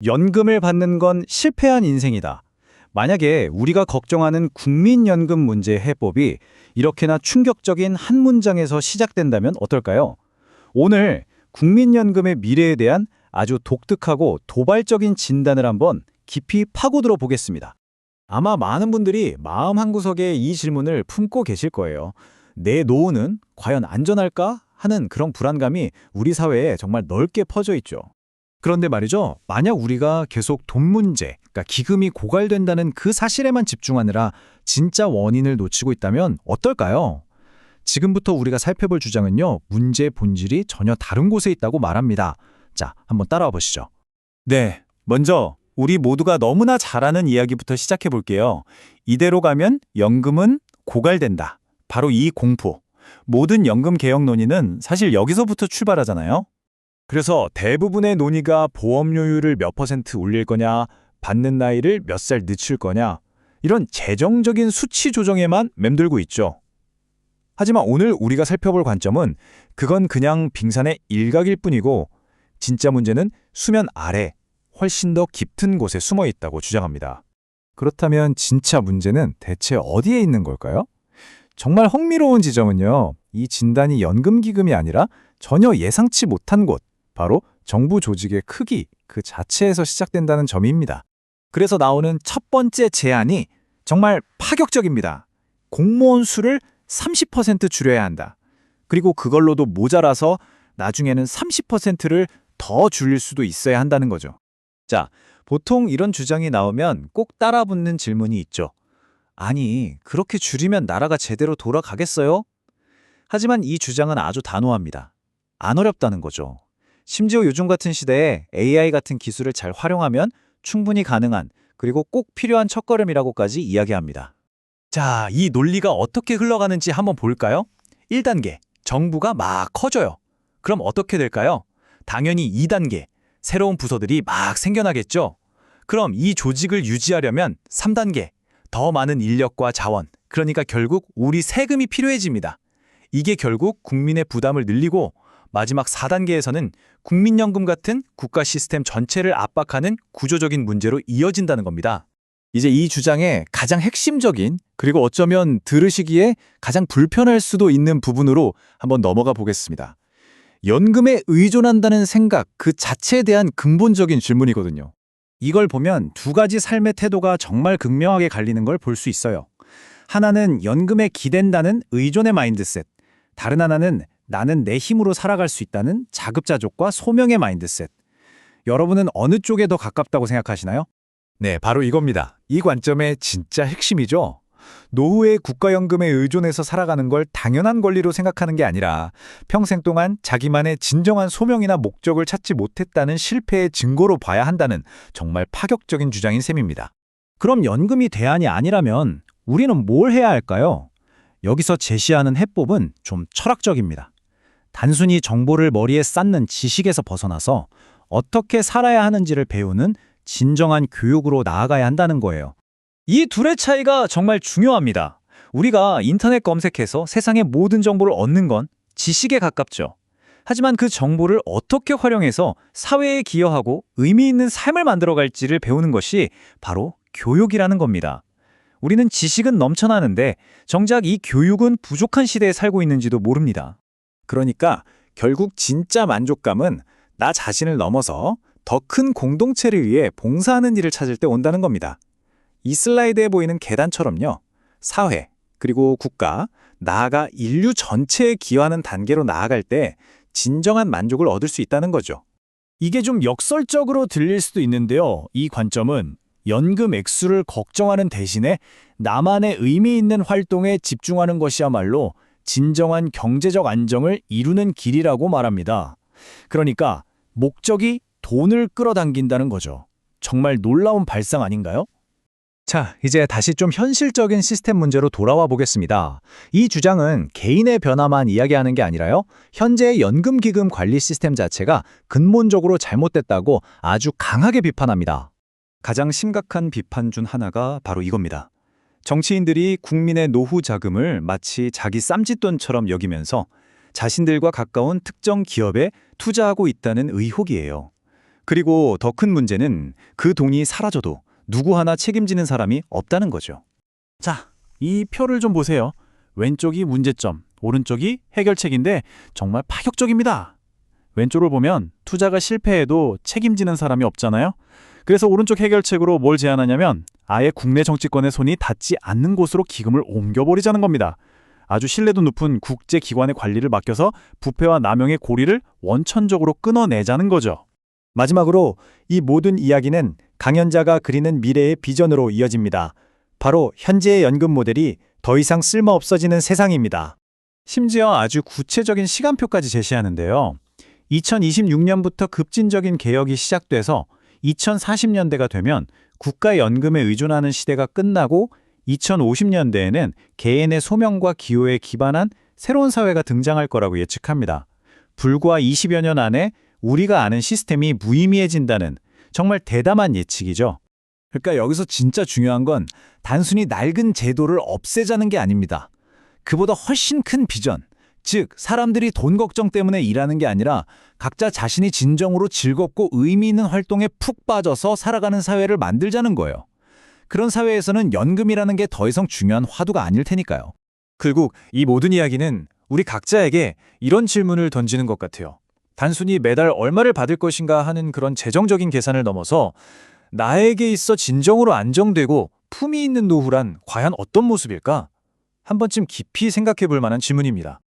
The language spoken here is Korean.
연금을 받는 건 실패한 인생이다. 만약에 우리가 걱정하는 국민연금 문제 해법이 이렇게나 충격적인 한 문장에서 시작된다면 어떨까요? 오늘 국민연금의 미래에 대한 아주 독특하고 도발적인 진단을 한번 깊이 파고들어 보겠습니다. 아마 많은 분들이 마음 한구석에 이 질문을 품고 계실 거예요. 내 노후는 과연 안전할까? 하는 그런 불안감이 우리 사회에 정말 넓게 퍼져 있죠. 그런데 말이죠, 만약 우리가 계속 돈 문제, 그러니까 기금이 고갈된다는 그 사실에만 집중하느라 진짜 원인을 놓치고 있다면 어떨까요? 지금부터 우리가 살펴볼 주장은요, 문제의 본질이 전혀 다른 곳에 있다고 말합니다. 자, 한번 따라와 보시죠. 네, 먼저 우리 모두가 너무나 잘 아는 이야기부터 시작해 볼게요. 이대로 가면 연금은 고갈된다. 바로 이 공포. 모든 연금 개혁 논의는 사실 여기서부터 출발하잖아요. 그래서 대부분의 논의가 보험료율을 몇 퍼센트 올릴 거냐, 받는 나이를 몇 살 늦출 거냐, 이런 재정적인 수치 조정에만 맴돌고 있죠. 하지만 오늘 우리가 살펴볼 관점은 그건 그냥 빙산의 일각일 뿐이고 진짜 문제는 수면 아래 훨씬 더 깊은 곳에 숨어 있다고 주장합니다. 그렇다면 진짜 문제는 대체 어디에 있는 걸까요? 정말 흥미로운 지점은요, 이 진단이 연금기금이 아니라 전혀 예상치 못한 곳, 바로 정부 조직의 크기 그 자체에서 시작된다는 점입니다. 그래서 나오는 첫 번째 제안이 정말 파격적입니다. 공무원 수를 30% 줄여야 한다. 그리고 그걸로도 모자라서 나중에는 30%를 더 줄일 수도 있어야 한다는 거죠. 자, 보통 이런 주장이 나오면 꼭 따라붙는 질문이 있죠. 아니, 그렇게 줄이면 나라가 제대로 돌아가겠어요? 하지만 이 주장은 아주 단호합니다. 안 어렵다는 거죠. 심지어 요즘 같은 시대에 AI 같은 기술을 잘 활용하면 충분히 가능한, 그리고 꼭 필요한 첫걸음이라고까지 이야기합니다. 자, 이 논리가 어떻게 흘러가는지 한번 볼까요? 1단계, 정부가 막 커져요. 그럼 어떻게 될까요? 당연히 2단계, 새로운 부서들이 막 생겨나겠죠? 그럼 이 조직을 유지하려면 3단계, 더 많은 인력과 자원, 그러니까 결국 우리 세금이 필요해집니다. 이게 결국 국민의 부담을 늘리고 마지막 4단계에서는 국민연금 같은 국가 시스템 전체를 압박하는 구조적인 문제로 이어진다는 겁니다. 이제 이 주장의 가장 핵심적인, 그리고 어쩌면 들으시기에 가장 불편할 수도 있는 부분으로 한번 넘어가 보겠습니다. 연금에 의존한다는 생각 그 자체에 대한 근본적인 질문이거든요. 이걸 보면 두 가지 삶의 태도가 정말 극명하게 갈리는 걸 볼 수 있어요. 하나는 연금에 기댄다는 의존의 마인드셋, 다른 하나는 나는 내 힘으로 살아갈 수 있다는 자급자족과 소명의 마인드셋. 여러분은 어느 쪽에 더 가깝다고 생각하시나요? 네, 바로 이겁니다. 이 관점의 진짜 핵심이죠. 노후에 국가연금에 의존해서 살아가는 걸 당연한 권리로 생각하는 게 아니라 평생 동안 자기만의 진정한 소명이나 목적을 찾지 못했다는 실패의 증거로 봐야 한다는 정말 파격적인 주장인 셈입니다. 그럼 연금이 대안이 아니라면 우리는 뭘 해야 할까요? 여기서 제시하는 해법은 좀 철학적입니다. 단순히 정보를 머리에 쌓는 지식에서 벗어나서 어떻게 살아야 하는지를 배우는 진정한 교육으로 나아가야 한다는 거예요. 이 둘의 차이가 정말 중요합니다. 우리가 인터넷 검색해서 세상의 모든 정보를 얻는 건 지식에 가깝죠. 하지만 그 정보를 어떻게 활용해서 사회에 기여하고 의미 있는 삶을 만들어갈지를 배우는 것이 바로 교육이라는 겁니다. 우리는 지식은 넘쳐나는데 정작 이 교육은 부족한 시대에 살고 있는지도 모릅니다. 그러니까 결국 진짜 만족감은 나 자신을 넘어서 더 큰 공동체를 위해 봉사하는 일을 찾을 때 온다는 겁니다. 이 슬라이드에 보이는 계단처럼요. 사회, 그리고 국가, 나아가 인류 전체에 기여하는 단계로 나아갈 때 진정한 만족을 얻을 수 있다는 거죠. 이게 좀 역설적으로 들릴 수도 있는데요. 이 관점은 연금 액수를 걱정하는 대신에 나만의 의미 있는 활동에 집중하는 것이야말로 진정한 경제적 안정을 이루는 길이라고 말합니다. 그러니까 목적이 돈을 끌어당긴다는 거죠. 정말 놀라운 발상 아닌가요? 자, 이제 다시 좀 현실적인 시스템 문제로 돌아와 보겠습니다. 이 주장은 개인의 변화만 이야기하는 게 아니라요. 현재의 연금기금 관리 시스템 자체가 근본적으로 잘못됐다고 아주 강하게 비판합니다. 가장 심각한 비판 중 하나가 바로 이겁니다. 정치인들이 국민의 노후 자금을 마치 자기 쌈짓돈처럼 여기면서 자신들과 가까운 특정 기업에 투자하고 있다는 의혹이에요. 그리고 더 큰 문제는 그 돈이 사라져도 누구 하나 책임지는 사람이 없다는 거죠. 자, 이 표를 좀 보세요. 왼쪽이 문제점, 오른쪽이 해결책인데 정말 파격적입니다. 왼쪽을 보면 투자가 실패해도 책임지는 사람이 없잖아요. 그래서 오른쪽 해결책으로 뭘 제안하냐면 아예 국내 정치권의 손이 닿지 않는 곳으로 기금을 옮겨버리자는 겁니다. 아주 신뢰도 높은 국제기관의 관리를 맡겨서 부패와 남용의 고리를 원천적으로 끊어내자는 거죠. 마지막으로 이 모든 이야기는 강연자가 그리는 미래의 비전으로 이어집니다. 바로 현재의 연금 모델이 더 이상 쓸모없어지는 세상입니다. 심지어 아주 구체적인 시간표까지 제시하는데요. 2026년부터 급진적인 개혁이 시작돼서 2040년대가 되면 국가연금에 의존하는 시대가 끝나고 2050년대에는 개인의 소명과 기호에 기반한 새로운 사회가 등장할 거라고 예측합니다. 불과 20여 년 안에 우리가 아는 시스템이 무의미해진다는 정말 대담한 예측이죠. 그러니까 여기서 진짜 중요한 건 단순히 낡은 제도를 없애자는 게 아닙니다. 그보다 훨씬 큰 비전, 즉 사람들이 돈 걱정 때문에 일하는 게 아니라 각자 자신이 진정으로 즐겁고 의미 있는 활동에 푹 빠져서 살아가는 사회를 만들자는 거예요. 그런 사회에서는 연금이라는 게 더 이상 중요한 화두가 아닐 테니까요. 결국 이 모든 이야기는 우리 각자에게 이런 질문을 던지는 것 같아요. 단순히 매달 얼마를 받을 것인가 하는 그런 재정적인 계산을 넘어서 나에게 있어 진정으로 안정되고 품위 있는 노후란 과연 어떤 모습일까? 한 번쯤 깊이 생각해 볼 만한 질문입니다.